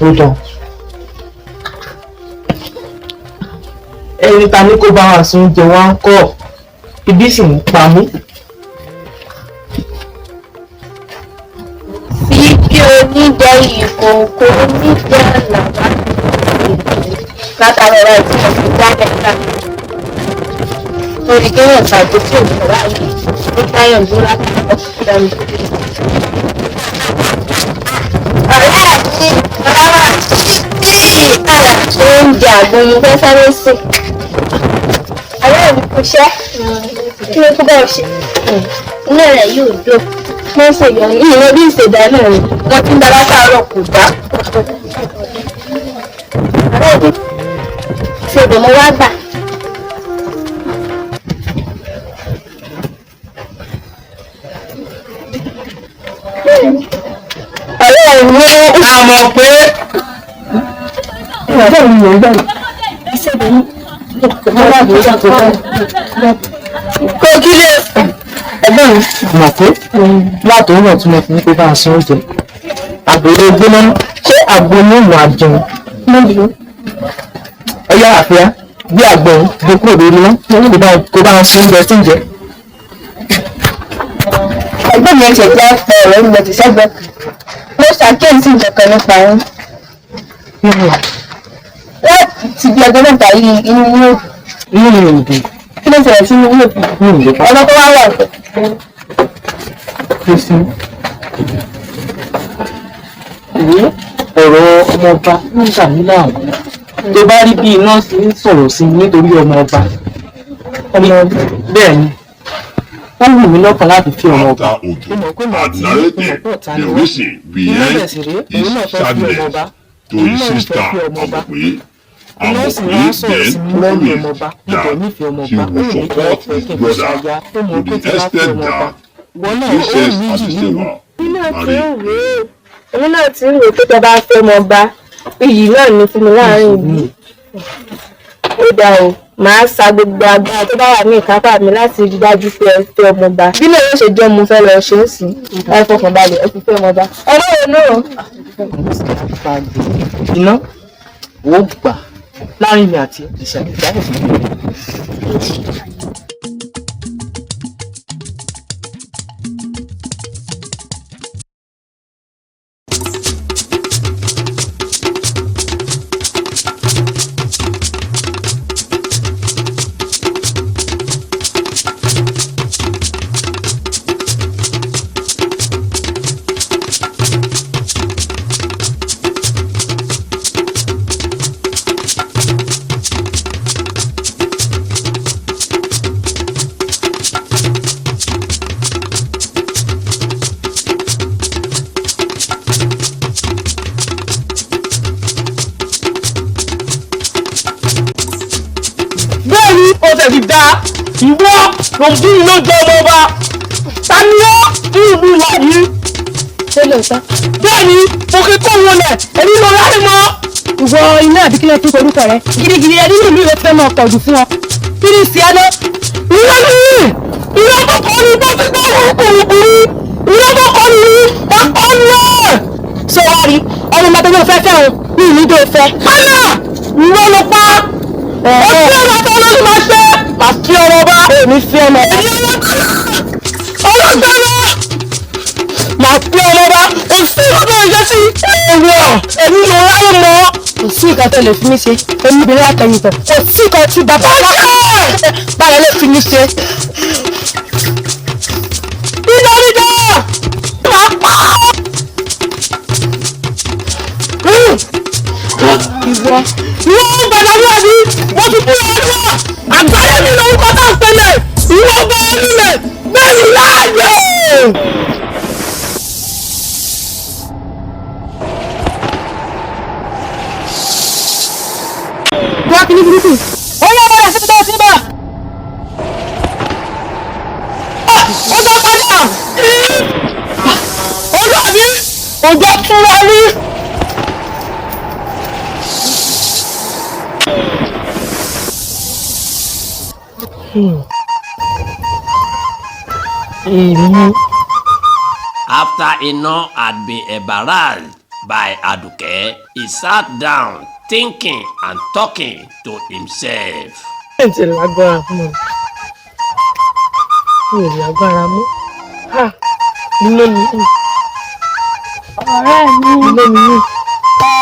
ó dán. ẹni ta ní kó bá wa sún oúnjẹ wa ń kọ́ ibi sì ń pa mí. fi bí onídẹ ìkòkò onídẹ àlàbà látara ẹ̀rọ tí wọ́n fi dá mẹ́ta torí kéèyàn ṣàgbé tí òun wá yìí ó dáyọ̀ dúró látara ọ̀sùn mi. ọ̀rẹ́ mi rárá oúnjẹ àgbọn mo fẹ́ sáré sí. ọ̀rẹ́ mi kò ṣẹ́ kí ló kó bẹ́ẹ̀ ṣe inú rẹ̀ yóò dó mo ń ṣèyọ yìí ló bí ìṣèdá náà ni wọ́n ti ń dára sáárọ̀ kò dá. ọ̀rẹ́ mi ṣèdè mo wá gbà. ọ̀rẹ́ mi àmọ̀ pé ọ̀rẹ́ mi yóò gbà ṣèdè mi. kò kí lè ẹgbẹ́ mi mọ̀ pé látò ń rọ̀ tí mo fi ní pé bá a sún oúnjẹ àgbèrè gbóná ṣé àgbo ní ìmọ̀ àjẹun lójú ọyá àfíà bí àgbọn gbogbo òde ní kó bá a sún oúnjẹ tí ń jẹ. ẹgbẹ́ mi ẹ̀ṣẹ̀ jẹ́ ọ̀rẹ́ mi ti sẹ́gbẹ́ mo ṣàkíyèsí ìjọkan nípa wọn. láti bí ọjọ́ mẹ́ta yìí inú yóò dùn. kí ló ṣẹlẹ̀ sí inú yóò dùn? ọ̀nà tó wá wà fẹ́. Kristi ọ̀rọ̀ ọmọọba ń gbà mí láàmú tó bá rí bí iná sí ń sọ̀rọ̀ sí mi nítorí ọmọọba bẹ́ẹ̀ ni wọ́n wù mí lọ́kàn láti fi ọmọọba. had narrated the reason behind his sadness to his sister Amokwe. Amokwe then promised that she would support his brother to the extent that Princess Asisewa married. èmi náà ti ń rò pé tẹ bá fẹ́ mọ bá iyì náà ní fún mi láàrin ìlú. ó dáa o màá sa gbogbo agbára tó bá wà ní ìkápá mi láti rí dájú pé ẹ fẹ́ ọmọọba bí lè ṣe jẹ́ mo fẹ́ lọ ṣe é sí ẹ fọkàn balẹ̀ ẹ ti fẹ́ ọmọọba ẹ lọ́wọ́ náà. iná ó gbà láàrin mi àti ìṣẹ̀lẹ̀ ìdáhùn fún mi. ìwọ ló bí iná jẹ ọmọ ọba tani ó ní ìlú ìwà yìí. ṣé lóòótọ́. bẹ́ẹ̀ni mo kí kó wọlé èmi ló ráyè mọ́. ìwọ iná àbíkílẹ̀ tó orúkọ rẹ gidigidi ẹni ní ìlú ìwé fẹ́ máa pọ̀jù fún ọ kí ni ìsì alẹ́. ìwọ ni ìwọ tó kọ́ ni bó ti gbọ́ òkùnkùn ìwọ tó kọ́ ni ọkọ ni ẹ̀. ṣé wàá rí ọmọ ọmọdé náà fẹ́ fẹ́ o ní ìlú ìdó fẹ́. hánà ìwọ ló pa ó tí ọmọ tó lórí máa ṣe máa fi ọmọ bá. èmi fi ọmọ bá. ọlọ́gbẹ́rẹ́ máa fi ọmọ bá òsì ọdún ìjẹ́ sí ẹ̀wọ̀ ẹ̀mí ló ráyè mọ́. kò sí nǹkan tó lè fi mí ṣe èmi obìnrin àtẹ̀yìntàn kò sí nǹkan tí bàbá báyọ̀ lè fi mí ṣe. dídá dídá máa pa á. ìwọ ń gbàdá ní àbí mo ti kú ọdún àgbáyé mi lórúkọ tá à ń pẹlẹ ìwọ bọ nílẹ̀ bẹ́ẹ̀ ni láàyè. wá kí ní burúkú ó yẹ ọmọ rẹ̀ síbi tó ti bá. ó gbọ́ padà ọjọ́ àbí ọjọ́ tún wá rí. After Ina had been embarrassed by Aduke, he sat down thinking and talking to himself. ẹ̀ ń tẹ̀lé lágbára fún mi mi ò lágbára mú iná mi ọ̀rẹ́ mi iná mi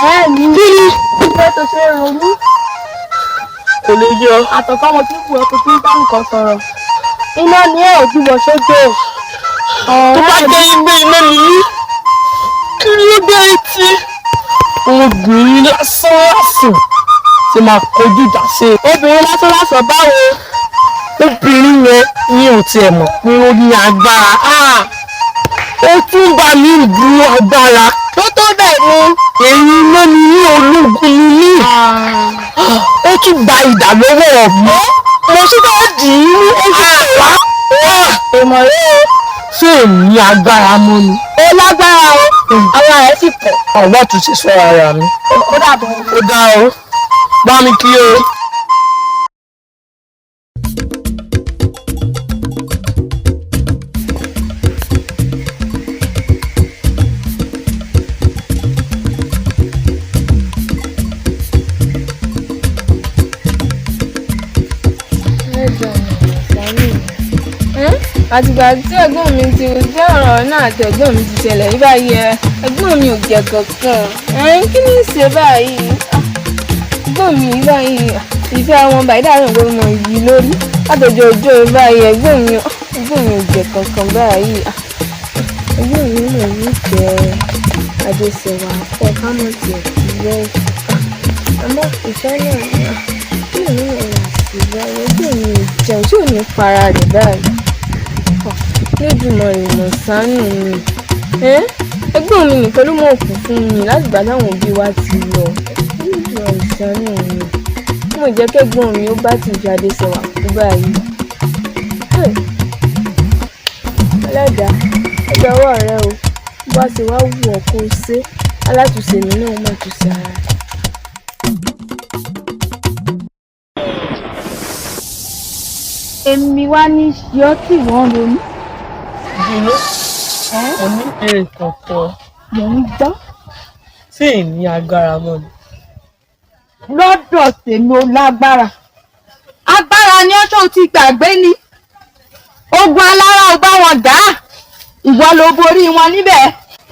ọ̀rẹ́ mi kí ni ìfẹ́ tó ṣe ronú kò lè yọ. àtọ̀kọ́ mo ti kú ẹ kó tí ń bá nǹkan sọ̀rọ̀ iná ni ẹ ò júbọ sójú tó bá jẹ́ ilé iná nìyí kí ló dé tí obìnrin lásán lásán ti máa kojú ìjà sí i. obìnrin lásán lásán báwo. obìnrin yẹn ní ò tiẹ̀ mọ̀ pé ó ní agbára ó tún bá ní ìlú agbára tó tó bẹ́ẹ̀ ni. èyí ló ní ní ológun ní ó tún gba ìdá lọ́wọ́ mi mo sì fẹ́ dì í ní oṣù wá. èèmọ̀ rẹ o. ṣé èmi agbára mú ni. ó lágbára o ara rẹ sì pọ̀. ọ̀gbọ́n tún ṣe sọ ara mi. ó dàbọ̀. ó dá o bá mi kí o. àtìgbà tí ẹ̀gbọ́n mi ti jẹ́ ọ̀rọ̀ náà àti ẹ̀gbọ́n mi ti ṣẹlẹ̀ yí báyìí ẹ̀gbọ́n mi ò jẹ́ kankan kí ni í ṣe báyìí ẹ̀gbọ́n mi yí báyìí ìfẹ́ àwọn bàyí dàrún pé mo yí lórí látọjọ́ ọjọ́ yí báyìí ẹ̀gbọ́n mi ò jẹ́ kankan báyìí ẹ̀gbọ́n mi ò ní jẹ́ àjẹsẹ̀wà pọ̀ ká mọ̀ tiẹ̀ fi rẹ́ àmọ́ ìfẹ́ náà kí ni ìwọ̀n rà sí báyìí ẹ̀gbọ́n mi ò jẹun tí ò ní para rẹ̀ báyìí. Lójúmọ́ ìmọ̀ sánú mi ẹgbọ́n mi nìkan ló mọ̀ kù fún mi láti gbà táwọn òbí wa ti lọ lójúmọ́ ìsánú mi mo jẹ́ kẹ́gbọ́n mi ó bá ti jáde sẹ̀wà kú báyìí. Ẹlẹ́dàá ẹgbẹ́ ọwọ́ rẹ o bá ti wá wù ọ́ kó o ṣe alátùsè mi náà má tún ṣe ara. èmi wá ní yọ tí wọ́n ronú. Ìdílé, mo ní èrè kankan. Mò ń gbọ́. Tí èmi agbára mọ́ ni. Lọ́dọ̀ tèmi ó lágbára. Agbára ni ọ̀ṣọ́ ti gbàgbé ni. Ogun alára ò bá wọn dá. Ìwọ ló borí wọn níbẹ̀.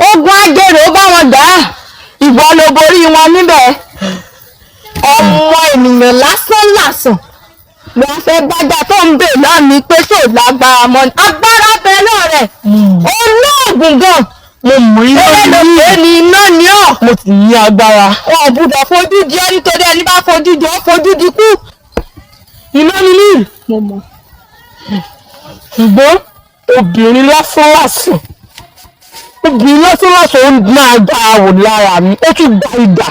Ogun ajérò ó bá wọn dá. Ìwọ ló borí wọn níbẹ̀. Ọmọ ènìyàn lásán wọ́n fẹ́ gbájà tó ń bè náà ní pé tó lágbára mọ́ ni. Agbára bẹ náà rẹ̀. Olóògùn gan. Mo mú iná ní iná ni ọ́. Mo sì ní agbára. Wọn ò gbúdọ̀ fojú di ọ́ nítorí ẹni bá fojú di ọ́ fojú di kú. Iná ni ní. Mo mọ̀. Ṣùgbọ́n obìnrin lásán ó máa gbá àwò lára mi. Ó tún gba ìdà.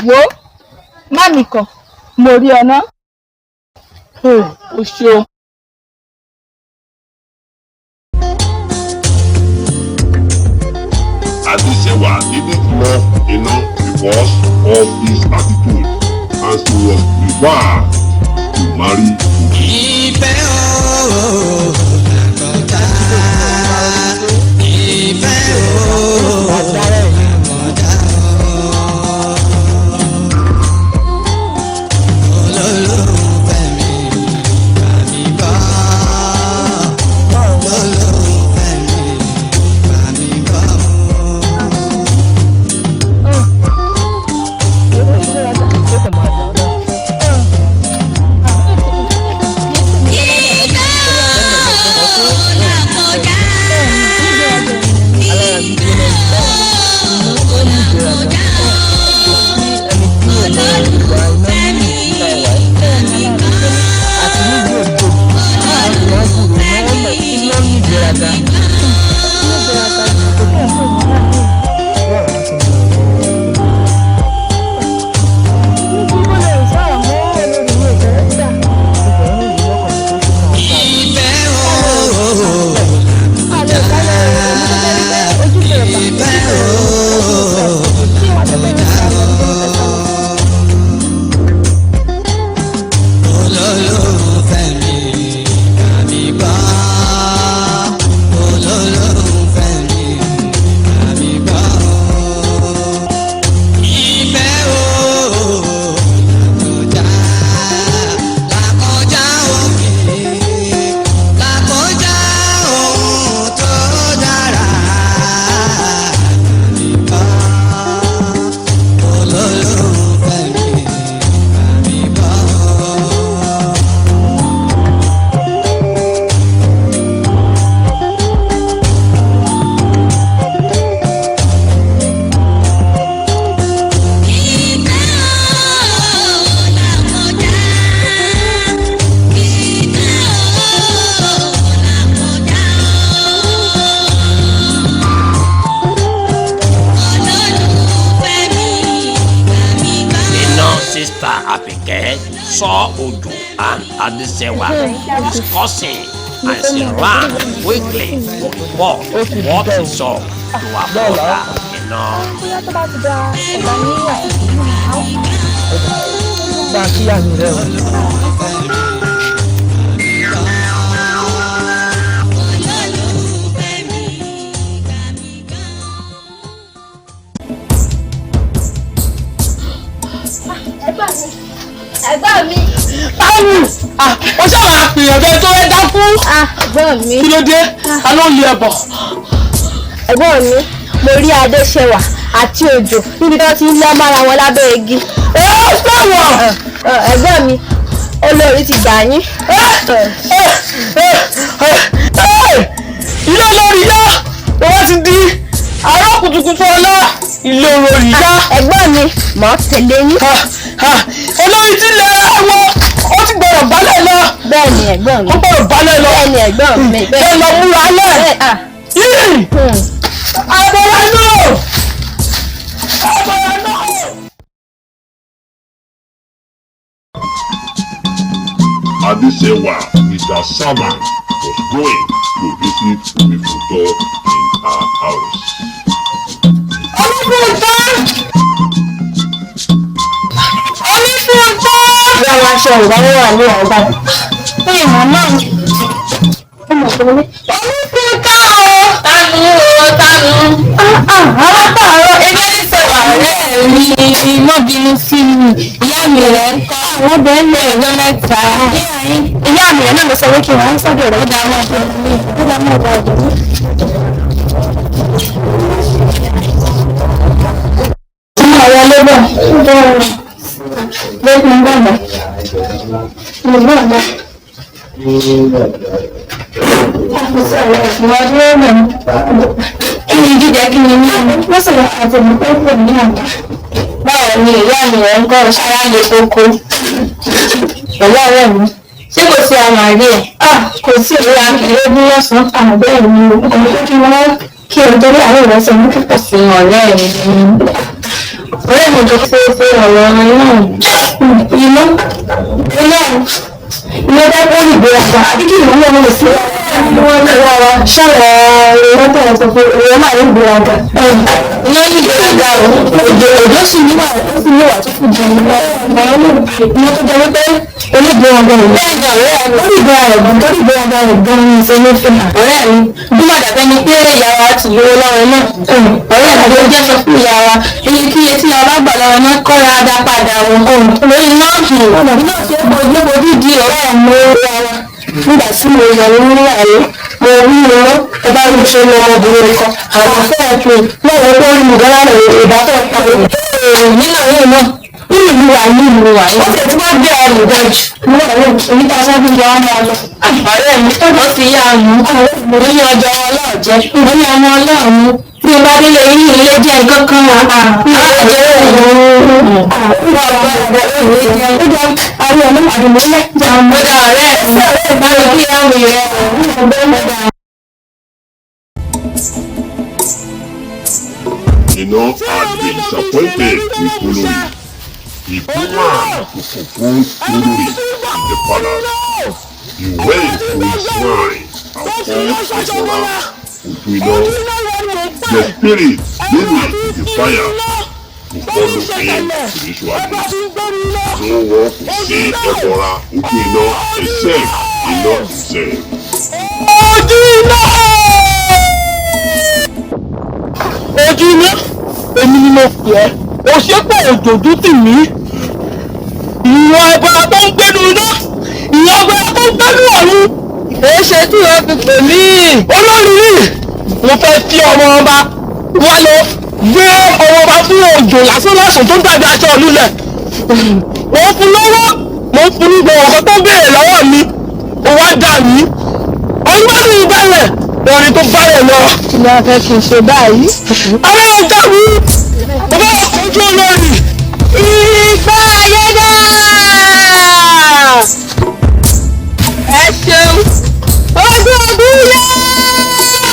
Wo má nìkan mo rí ọ ná. O ṣeun. Adesewa didn't love enough because of his attitude and she was prepared to marry him. Ìfẹ́ ooo làkọjá, ìfẹ́ ooo làkọjá ooo. Olólùfẹ́ mi bá mi gbọ́, olólùfẹ́ mi bá mi gbọ́. Saw Ojo and Adesewa discussing and she ran quickly to report what he saw to her brother. Bóyá tó bá ti da ọ̀gá ní Bá a kí àmì rẹ̀ wọ̀. Ẹ̀gbọ́n mi. Báwo? Ó ṣàwọn àpèyàn bẹ́ẹ̀ tó rẹ́ dákú. Ẹ̀gbọ́n mi. Kí ló dé? A ló ń lé ẹbọ. Ẹ̀gbọ́n mi, mo rí Adéṣẹwà àti Òjò níbi tí wọ́n ti ń lọ́ mára wọn lábẹ́ igi. Sọ̀wọ̀. Ẹ̀gbọ́n mi, olórí ti gbà yín. Ilé olórí yá ló wá ti di àárọ̀ kùtùkùtù ọlá. Ilé olórí yá. Ẹ̀gbọ́n mi, màá tẹ̀lé yín. Olórí ti lẹ ẹwọ ó ti gbọ́dọ̀ balẹ̀ lọ. Bẹ́ẹ̀ni ẹ̀gbọ́n mi. Ó gbọ́dọ̀ balẹ̀ lọ. Bẹ́ẹ̀ni ẹ̀gbọ́n mi. Bẹ́ẹ̀ lọ múra lẹ̀. Yìí. Àbọ̀wá náà. Àbọ̀wá náà. Adesewa with her servant was going to visit Omifuto in her house. Ìyá wa ṣe ìwà wà ní ọ̀gá. màmá mi. Ọmọ ìṣòro ní. Olùkú ká o. Tánu o, tánu. Alátàárọ̀ ẹgbẹ́ ní sẹ̀wà rẹ̀ mi. Má bínú sí mi. Ìyá mi rẹ̀ ń kọ́. Àwọn bẹ́ẹ̀ ní ẹ̀rọ mẹ́ta. Ìyá mi rẹ̀ náà ló sọ pé kí wọ́n sọ́dọ̀ rẹ̀. Ó dá mọ́ ọ̀dọ̀ mi. Ó dá mọ́ ọ̀dọ̀ mi. Àwọn ọlọ́gbọ̀n ń bọ̀ lókun gbọ̀ngàn. Mo gbọ̀ngàn. Kí ni jíjẹ kí ni mímu? Wọ́n sọ̀rọ̀ àti ìmúpẹ́pẹ́ ní àná. Báwo ni ìyá mi rẹ̀ ń kọ́ sára lè kókó? Pẹ̀lú ọ̀rẹ́ mi. Ṣé kò sí àwọn àrí ẹ̀? Kò sí ìrora kìlógún lọ́sàn-án àbẹ́ mi. Ọmọ tó kí wọ́n kí o torí àwọn ìrẹsẹ̀ mú púpọ̀ sí ọ̀rẹ́ mi. Ọ̀rẹ́ mi tó ṣe é ṣe ọ̀rọ̀ náà. Ilé dákọ́ ìgbéraga àbí kí ìwúlò wọn lè ṣe wọ́n ní rárá ṣọ́rọ̀ ìwọ́n tẹ̀lé sọ pé ìwọ́n máa ní ìgbéraga. Ìyẹn ní ìgbéraga òjò sì níwà tó kù jù lọ. Ìyẹn tó jẹ wípé onígbéraga rẹ̀ bẹ́ẹ̀ ni ọ̀rẹ́ rẹ̀ onígbéraga rẹ̀ tó ìgbéraga rẹ̀ gan ní ṣe ní fún ọ̀rẹ́ mi. Bí wọ́n dàbẹ́ ni pé ìyá wa ti lówó lọ́wọ́ náà. Ọ̀rẹ́ mi ló jẹ́ sọ fún ìyá wa iye tí ọba gbà lọ́wọ́ náà kọ́ra dá padà wọn. Lórí náà iná ṣe gbogbo di ọ̀rẹ́ mi rárá. Nígbà tí mo yọ ní àyè mo rí iná ẹ bá rí ṣe ní ọmọbìnrin kan àwọn afẹ́rẹ́ pé lọ́wọ́ tó rí mi dáná rẹ̀ ìdáfẹ́ pàdé. Nínú àwọn náà nínú ìlú wa ní ìlú wa yìí. Wọ́n ti ti wọ́n gbé ọ̀rọ̀ ìdájì. Mo wà ní oníta sábì yọ ọmọ ọlọ. Ọ̀rẹ́ mi wọ́n ti yá àmú. Mo ní ọjọ́ ọlọ́ọ̀jẹ́. Mo ní ọmọ ọlọ́ọ̀mú. Bí o bá délé yín ilé jẹ́ nǹkan kan wà. Àjẹ́ àwọn ọmọ àdùnmọ́lẹ̀ jẹ́ ọmọdé ọ̀rẹ́ ẹ̀ bá lọ kí àwọn ìrẹ́ ọ̀rẹ́. Enough had been disappointed with Olori. He planned to confront Olori in the palace. He went to his shrine and called Ebora Otuino, the spirit living in the fire, to follow him spiritually. No one could see Ebora Otuino except Enoch himself. Ojúmọ́ èmi ni mo fi ẹ́ o ṣe pé òjòjú tì mí ìwọ̀n ẹ̀bọ̀ra tó ń gbénu iná ìwọ̀n ẹ̀bọ̀ra tó ń gbénu ọ̀run èé ṣe tí wọ́n fi pè mí olórí rí mo fẹ́ fi ọmọ ọba wá lọ gbé ọmọ ọba fún òjò lásán tó dàbí aṣọ òlúlẹ̀ mo ń fún lọ́wọ́ mo ń fún ní gbọ̀ngàn kan tó béèrè lọ́wọ́ mi ó wá dà mí ọgbọ́n mi bẹ̀rẹ̀ orin tó bẹ̀rẹ̀ lọ. Kí ni a fẹ́ kí n ṣe báyìí? Àwọn ọ̀gá mi mo bá kojú olórí. Ìgbà ayédè. Ẹ ṣeun. Ọdún yẹn.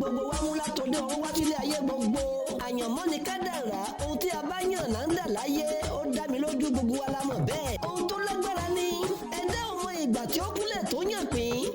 gbogbo wa mú látòdé ọ̀run wá sílé ayé gbogbo. Àyànmọ́ ni kádàrá, ohun tí a bá yàn là ń dà láyé, ó dá mi lójú gbogbo wa la mọ̀ bẹ́ẹ̀. Ohun tó lágbára ni ẹ̀dá ọmọ ìgbà tí ó kúnlẹ̀ tó yàn pín.